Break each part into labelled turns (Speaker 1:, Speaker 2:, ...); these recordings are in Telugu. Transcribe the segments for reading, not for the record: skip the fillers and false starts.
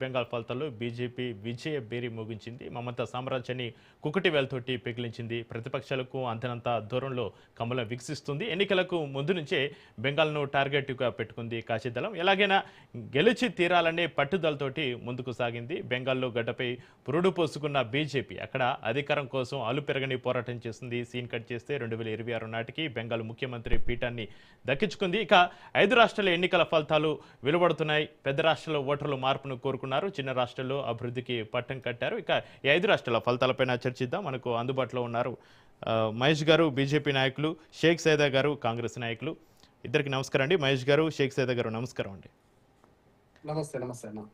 Speaker 1: బెంగాల్ ఫలితాల్లో బీజేపీ విజయ బేరి మోగించింది. మమతా సామ్రాజ్యాన్ని కుకటి వేలతోటి పెకిలించింది. ప్రతిపక్షాలకు అంతనంత దూరంలో కమలం వికసిస్తుంది. ఎన్నికలకు ముందు నుంచే బెంగాల్ను టార్గెట్గా పెట్టుకుంది కాశీదళం. ఎలాగైనా గెలిచి తీరాలనే పట్టుదలతోటి ముందుకు సాగింది. బెంగాల్లో గడ్డపై పురుడు పోసుకున్న బీజేపీ అక్కడ అధికారం కోసం అలుపెరగని పోరాటం చేస్తుంది. సీన్ కట్ చేస్తే 2026 నాటికి బెంగాల్ ముఖ్యమంత్రి పీఠాన్ని దక్కించుకుంది. ఇక 5 రాష్ట్రాల ఎన్నికల ఫలితాలు వెలువడుతున్నాయి. పెద్ద రాష్ట్రాల్లో ఓటర్లు మార్పును కోరుకున్నారు. చిన్న రాష్ట్రాల్లో అభివృద్ధికి పట్టం కట్టారు. ఇక ఈ 5 రాష్ట్రాల ఫలితాలపైన చర్చిద్దాం. మనకు అందుబాటులో ఉన్నారు మహేష్ గారు, బీజేపీ నాయకులు, షేక్ సైదా గారు, కాంగ్రెస్ నాయకులు. ఇద్దరికి నమస్కారం అండి. మహేష్ గారు, షేక్ సైదా గారు, నమస్కారం అండి.
Speaker 2: నమస్తే నమస్తే అన్న.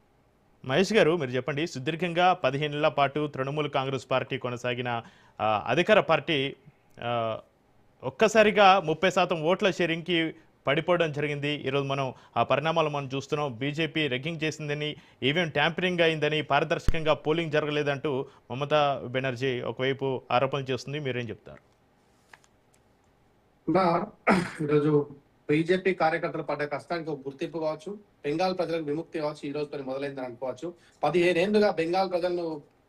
Speaker 1: మహేష్ గారు, మీరు చెప్పండి. సుదీర్ఘంగా 15 ఏళ్ల పాటు తృణమూల్ కాంగ్రెస్ పార్టీ కొనసాగిన అధికార పార్టీ ఒక్కసారిగా 30% ఓట్ల షేరింగ్కి పడిపోవడం జరిగింది. ఈరోజు మనం ఆ పరిణామాలు మనం చూస్తున్నాం. బీజేపీ రెగ్గింగ్ చేసిందని, ఈవీఎం ట్యాంపరింగ్ అయిందని, పారదర్శకంగా పోలింగ్ జరగలేదంటూ మమతా బెనర్జీ ఒకవైపు ఆరోపణలు చేస్తుంది. మీరేం చెప్తారు?
Speaker 2: ఈరోజు బీజేపీ కార్యకర్తలు పడ్డ కష్టానికి ఒక గుర్తింపు కావచ్చు, బెంగాల్ ప్రజలకు విముక్తి కావచ్చు, ఈ రోజు మొదలైందని అనుకోవచ్చు. 15 ఏళ్లుగా బెంగాల్ ప్రజలను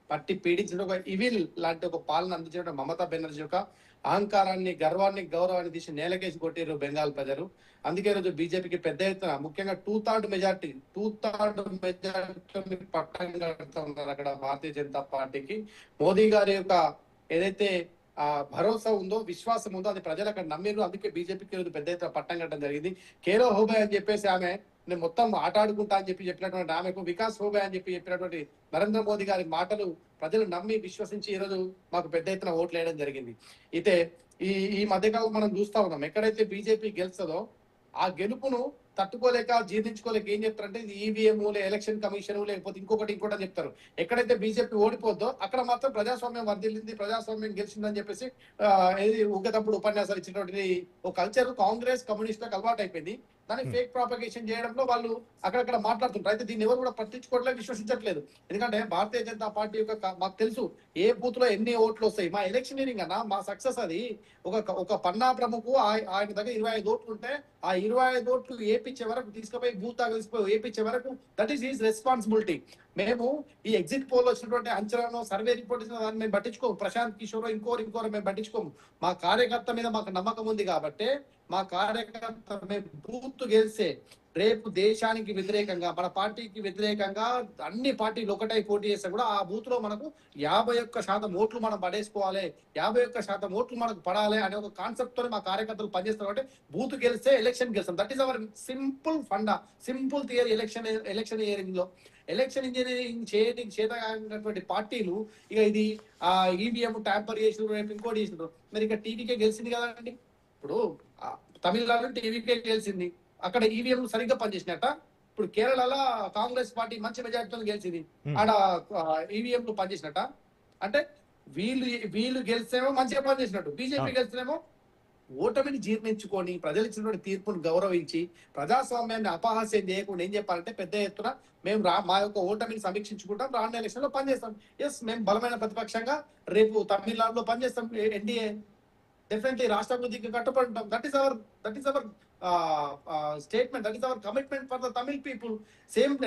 Speaker 2: పట్టి పీడించిన ఒక ఇవిల్ లాంటి ఒక పాలన అందించిన మమతా బెనర్జీ యొక్క అహంకారాన్ని, గర్వాన్ని, గౌరవాన్ని తీసి నేలకేసి కొట్టారు బెంగాల్ ప్రజలు. అందుకే రోజు బీజేపీకి పెద్ద ఎత్తున, ముఖ్యంగా 2/3 మెజార్టీ పట్టం కడుతున్నారు అక్కడ భారతీయ జనతా పార్టీకి. మోదీ గారి యొక్క ఏదైతే భరోసా ఉందో, విశ్వాసం ఉందో, అది ప్రజలు అక్కడ నమ్మిరు. అందుకే బీజేపీకి పెద్ద ఎత్తున పట్టం కట్టడం జరిగింది. కేరో హోబాయ్ అని చెప్పేసి ఆమె నేను మొత్తం ఆట ఆడుకుంటా అని చెప్పినటువంటి ఆమెకు వికాస్ హోబాయ్ అని చెప్పినటువంటి నరేంద్ర మోదీ గారి మాటలు ప్రజలు నమ్మి విశ్వసించి ఈరోజు మాకు పెద్ద ఎత్తున ఓట్లు వేయడం జరిగింది. అయితే ఈ మధ్యకాలం మనం చూస్తా ఉన్నాం, ఎక్కడైతే బీజేపీ గెలుస్తుందో ఆ గెలుపును తట్టుకోలేక, జీర్ణించుకోలేక ఏం చెప్తారంటే ఇది ఈవీఎం, ఎలక్షన్ కమిషన్, లేకపోతే ఇంకొకటి అని చెప్తారు. ఎక్కడైతే బీజేపీ ఓడిపోద్దో అక్కడ మాత్రం ప్రజాస్వామ్యం వర్ధిల్లింది, ప్రజాస్వామ్యం గెలిచిందని చెప్పేసి ఏది ఊగతప్పుడు ఉపన్యాసాలు ఇచ్చినటువంటి ఒక కల్చర్ కాంగ్రెస్ కమ్యూనిస్టులకు అలవాటు అయిపోయింది. దాన్ని ఫేక్ ప్రాపగేషన్ చేయడంలో వాళ్ళు అక్కడక్కడ మాట్లాడుతుంటారు. అయితే దీన్ని ఎవరు కూడా పట్టించుకోవట్లేదు, విశ్వసించట్లేదు. ఎందుకంటే భారతీయ జనతా పార్టీ యొక్క మాకు తెలుసు ఏ బూత్ లో ఎన్ని ఓట్లు వస్తాయి. మా ఎలక్షనీరింగ్ అన్న మా సక్సెస్ అది. ఒక పన్నా ప్రముఖు ఆయన దగ్గర 25 ఓట్లు ఉంటే ఆ 25 ఓట్లు ఏపించే వరకు తీసుకుపోయి బూత్ తీసుకుపోయి ఏపించే వరకు దట్ ఈస్ హిస్ రెస్పాన్సిబిలిటీ. మేము ఈ ఎగ్జిట్ పోల్ వచ్చినటువంటి అంచనాను, సర్వే రిపోర్ట్ ఇచ్చిన దాన్ని మేము పట్టించుకోము. ప్రశాంత్ కిషోర్ ఇంకోరు మేము పట్టించుకోము. మా కార్యకర్త మీద మాకు నమ్మకం ఉంది కాబట్టి మా కార్యకర్త మేము బూత్ గెలిస్తే రేపు దేశానికి వ్యతిరేకంగా, మన పార్టీకి వ్యతిరేకంగా అన్ని పార్టీలు ఒకటై పోటీ చేస్తే కూడా ఆ బూత్ లో మనకు 51% ఓట్లు మనం పడేసుకోవాలి, 51% ఓట్లు మనకు పడాలి అనే ఒక కాన్సెప్ట్ తో మా కార్యకర్తలు పనిచేస్తారు. కాబట్టి బూత్ గెలిస్తే ఎలక్షన్ గెలుస్తాం. That is our simple funda, simple theory. Election ఇయరింగ్ లో ఎలక్షన్ ఇంజనీరింగ్ చేతటువంటి పార్టీలు ఇక ఇది ఈవీఎం ట్యాంపర్ చేసినారు, రేపు ఇంకోటి చేసినారు. మరి ఇక టీవీకే గెలిచింది కదండి. ఇప్పుడు తమిళనాడు టీవీకే గెలిచింది, అక్కడ ఈవీఎం సరిగ్గా పనిచేసినట్ట. ఇప్పుడు కేరళలో కాంగ్రెస్ పార్టీ మంచి మెజార్టీతో గెలిచింది, ఆడ ఈవీఎంలు పనిచేసినట్ట. అంటే వీళ్ళు గెలిస్తేమో మంచిగా పనిచేసినట్టు, బీజేపీ గెలిస్తేమో ఓటమిని జీర్ణించుకొని ప్రజలు ఇచ్చినటువంటి తీర్పును గౌరవించి ప్రజాస్వామ్యాన్ని అపహాస్యం చేయకుండా ఏం చెప్పాలంటే పెద్ద ఎత్తున మేము మా యొక్క ఓటమిని సమీక్షించుకుంటాం, రానున్న ఎలక్షన్ లో పనిచేస్తాం. ఎస్, మేము బలమైన ప్రతిపక్షంగా రేపు తమిళనాడులో పనిచేస్తాం. ఎన్డీఏ డెఫినెట్లీ రాష్ట్రాభివృద్ధికి కట్టుబడి ఉంటాం. That is hour statement, that is our commitment for the Tamil people.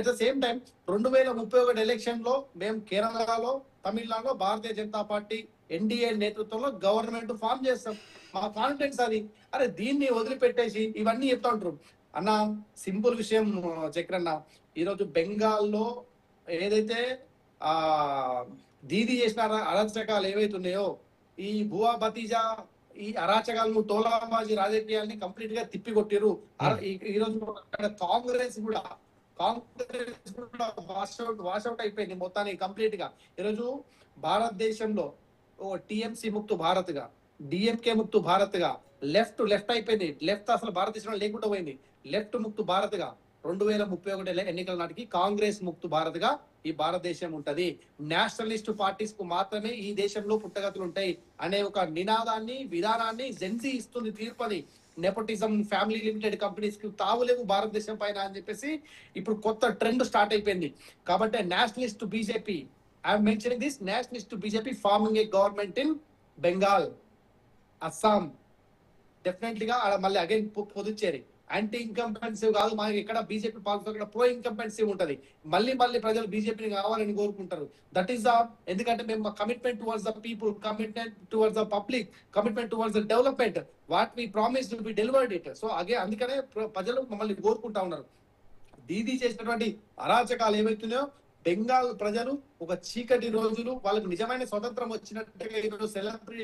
Speaker 2: At the same time 2031 election లో మేము కేరళలో, తమిళనాడులో భారతీయ జనతా పార్టీ ఎన్డీఏ నేతృత్వంలో గవర్నమెంట్ ఫామ్ చేస్తాం. మా కాన్ఫిడెన్స్ అది. అరే దీన్ని వదిలిపెట్టేసి ఇవన్నీ చెప్తా ఉంటారు అన్న. సింపుల్ విషయం చక్రన్న, ఈరోజు బెంగాల్లో ఏదైతే దీదీ చేసిన అరాచకాలు ఏవైతున్నాయో, ఈ భువా భతీజా ఈ అరాచకాలను, టోలాబాజీ రాజకీయాల్ని కంప్లీట్ గా తిప్పికొట్టిరు. ఈ రోజు కాంగ్రెస్ కూడా వాషౌట్ అయిపోయింది మొత్తానికి కంప్లీట్ గా. ఈరోజు భారతదేశంలో టిఎంసి ముక్తు భారత్ గా, డిఎంకే ముక్తు భారత్ గా, లెఫ్ట్ అయిపోయింది. లెఫ్ట్ అసలు భారతదేశంలో లేకుండా పోయింది. లెఫ్ట్ ముక్తు భారత్ గా 2031 ఎన్నికల నాటికి కాంగ్రెస్ ముక్తు భారత్ గా ఈ భారతదేశం ఉంటది. నేషనలిస్ట్ పార్టీస్ కు మాత్రమే ఈ దేశంలో పుట్టగతులు ఉంటాయి అనే ఒక నినాదాన్ని, విధానాన్ని జెన్సీ ఇస్తుంది తీర్పని. నెపోటిజం, ఫ్యామిలీ లిమిటెడ్ కంపెనీస్ కి తావులేవు భారతదేశం పైన అని చెప్పేసి ఇప్పుడు కొత్త ట్రెండ్ స్టార్ట్ అయిపోయింది. కాబట్టి nationalist BJP, I'm mentioning this, nationalist BJP forming a government in Bengal, Assam, డెఫినెట్లీగా మళ్ళీ అగైన్ పుదుచ్చేరి యాంటీ ఇన్కంపెన్సివ్ కాదు, మనకి ఎక్కడ బీజేపీ పాలసీ అక్కడ ప్రో ఇన్కంపెన్సివ్ ఉంటది. మళ్ళీ ప్రజలు బీజేపీని కావాలని కోరుకుంటారు. దట్ ఈస్ ద, ఎందుకంటే మేము commitment towards the people, commitment towards the public, commitment towards the development, what we promise we delivered it. So అందుకనే ప్రజలు మమ్మల్ని కోరుకుంటా ఉన్నారు. దీదీ చేసినటువంటి అరాచకాలు ఏవైతున్నాయో బెంగాల్ ప్రజలు ఒక చీకటి రోజులు, వాళ్ళకు నిజమైన స్వతంత్రం వచ్చినట్టుగా ఈరోజు సెలబ్రేట్